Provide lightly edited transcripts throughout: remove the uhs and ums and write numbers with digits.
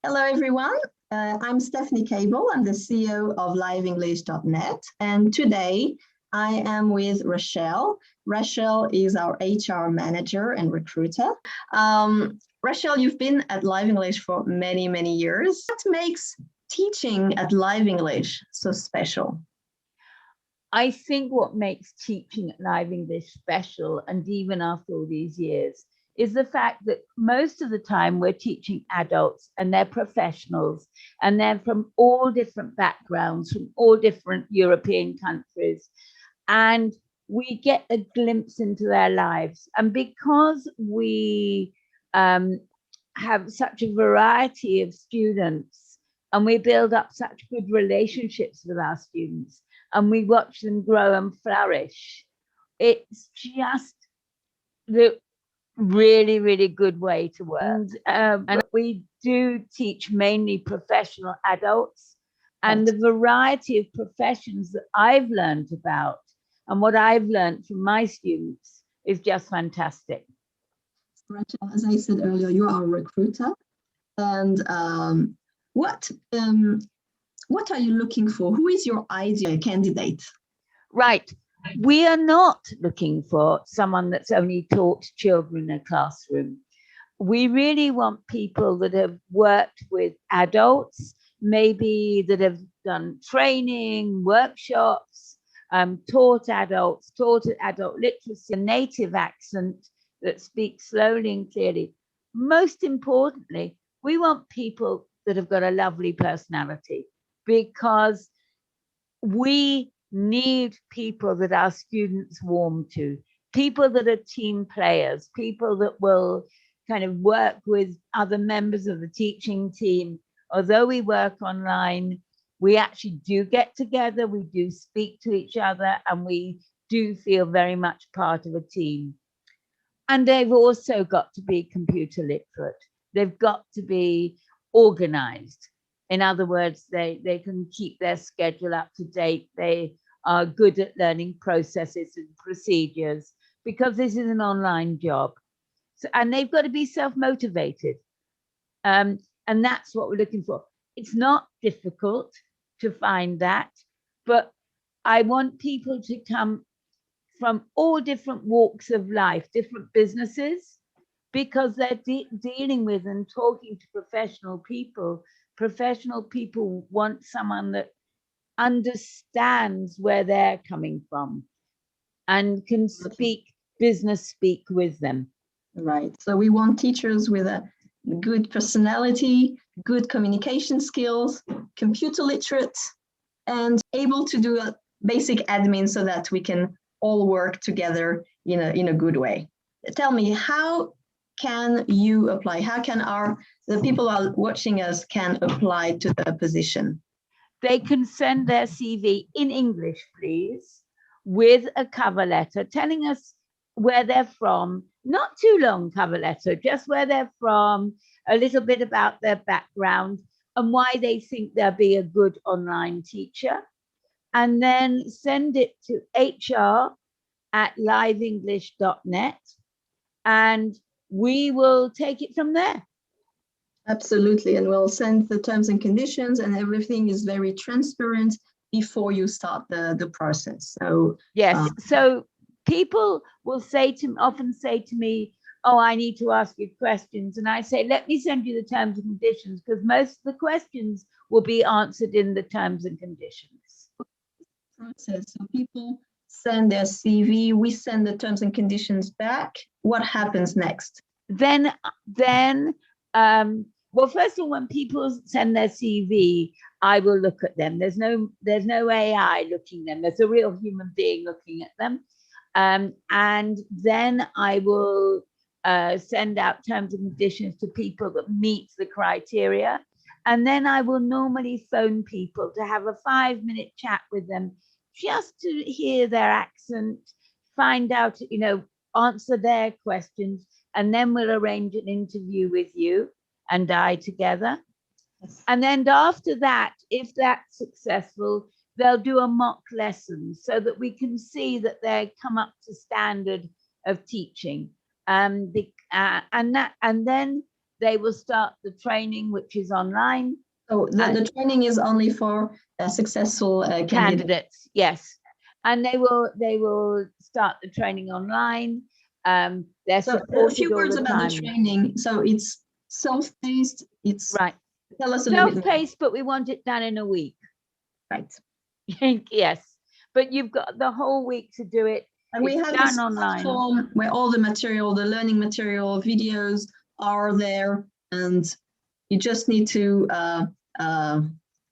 Hello, everyone. I'm Stephanie Cable. I'm the CEO of LiveEnglish.net. And today I am with Rachel. Rachel is our HR manager and recruiter. Rachel, you've been at Live English for many, many years. What makes teaching at Live English so special? I think what makes teaching at Live English special, and even after all these years, is the fact that most of the time we're teaching adults and they're professionals and they're from all different backgrounds, from all different European countries. And we get a glimpse into their lives. And because we have such a variety of students and we build up such good relationships with our students and we watch them grow and flourish, it's just the really, really good way to work. And we do teach mainly professional adults, and the variety of professions that I've learned about and what I've learned from my students is just fantastic. Rachel, as I said earlier, you are a recruiter. And what are you looking for? Who is your ideal candidate? Right. We are not looking for someone that's only taught children in a classroom. We really want people that have worked with adults, maybe that have done training, workshops, taught adult literacy, a native accent that speaks slowly and clearly. Most importantly, we want people that have got a lovely personality, because we need people that our students warm to, people that are team players, people that will kind of work with other members of the teaching team. Although we work online, we actually do get together, we do speak to each other, and we do feel very much part of a team. And they've also got to be computer literate. They've got to be organized. In other words, they can keep their schedule up to date. They are good at learning processes and procedures, because this is an online job. So, and they've got to be self-motivated. And that's what we're looking for. It's not difficult to find that, but I want people to come from all different walks of life, different businesses, because they're dealing with and talking to professional people. Professional people want someone that understands where they're coming from and can speak business speak with them. Right. So we want teachers with a good personality, good communication skills, computer literate, and able to do a basic admin so that we can all work together in a good way. Tell me, how can you apply? How can the people who are watching us can apply to the position? They can send their CV in English, please, with a cover letter telling us where they're from. Not too long cover letter, just where they're from, a little bit about their background and why they think they'll be a good online teacher. And then send it to HR@liveenglish.net, and we will take it from there. Absolutely. And we'll send the terms and conditions, and everything is very transparent before you start the process. So yes, so people will often say to me, oh, I need to ask you questions. And I say, let me send you the terms and conditions, because most of the questions will be answered in the terms and conditions. Process. So people send their CV, we send the terms and conditions back. What happens next? Then, well, first of all, when people send their CV, I will look at them. There's no AI looking at them. There's a real human being looking at them. And then I will send out terms and conditions to people that meet the criteria. And then I will normally phone people to have a 5-minute chat with them, just to hear their accent, find out, answer their questions, and then we'll arrange an interview with you and I together. Yes. And then after that, if that's successful, they'll do a mock lesson so that we can see that they come up to standard of teaching. And then they will start the training, which is online. So the training is only for successful candidates. Candidates, yes, and they will start the training online. They're So a supported few all words the about time. the training. So it's self-paced. It's Right, tell us a little bit more. self-paced, but we want it done in a week. Right. Yes, but you've got the whole week to do it. And we It's have done this online platform where all the material, the learning material, videos are there, and you just need to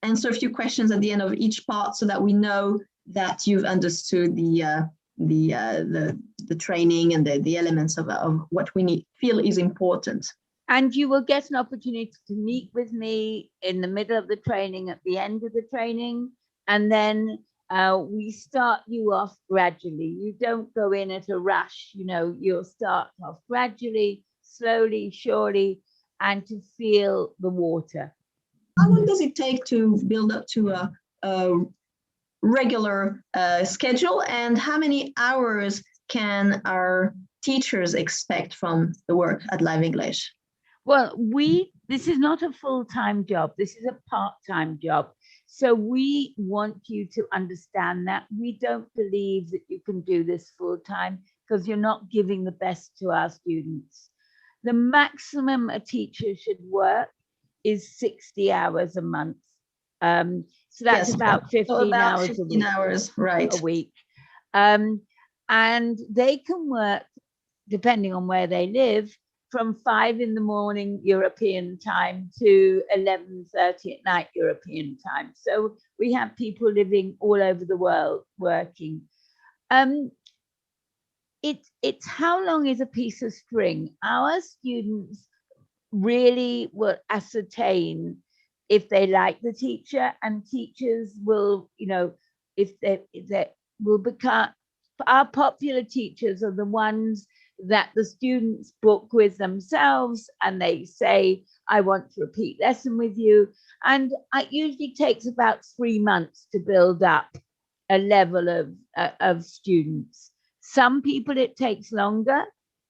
answer a few questions at the end of each part so that we know that you've understood the training and the elements of what we feel is important. And you will get an opportunity to meet with me in the middle of the training, at the end of the training, and then we start you off gradually. You don't go in at a rush, you know, you'll start off gradually, slowly, surely, and to feel the water. How long does it take to build up to a regular schedule, and how many hours can our teachers expect from the work at Live English? Well, this is not a full-time job. This is a part-time job. So we want you to understand that we don't believe that you can do this full-time because you're not giving the best to our students. The maximum a teacher should work is 60 hours a month. So that's Yes, about 15 hours 15 a week. hours, right. A week. And they can work, depending on where they live, from 5 in the morning European time to 11:30 at night European time. So we have people living all over the world working. It's how long is a piece of string? Our students really will ascertain if they like the teacher, and teachers will, you know, if they will become, our popular teachers are the ones that the students book with themselves, and they say, I want to repeat lesson with you. And it usually takes about 3 months to build up a level of students. Some people it takes longer,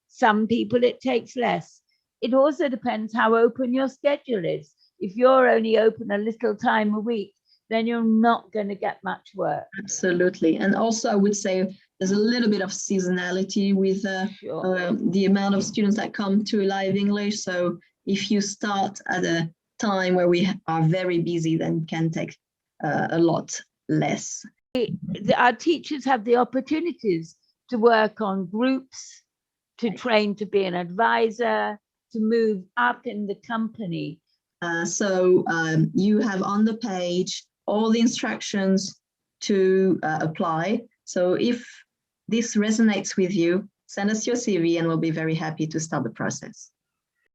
some people it takes less. It also depends how open your schedule is. If you're only open a little time a week, then you're not going to get much work. Absolutely. And also I would say there's a little bit of seasonality with the amount of students that come to Live English. So if you start at a time where we are very busy, then it can take a lot less. Our teachers have the opportunities to work on groups, to train to be an advisor, to move up in the company. So you have on the page all the instructions to apply. So if this resonates with you, send us your CV and we'll be very happy to start the process.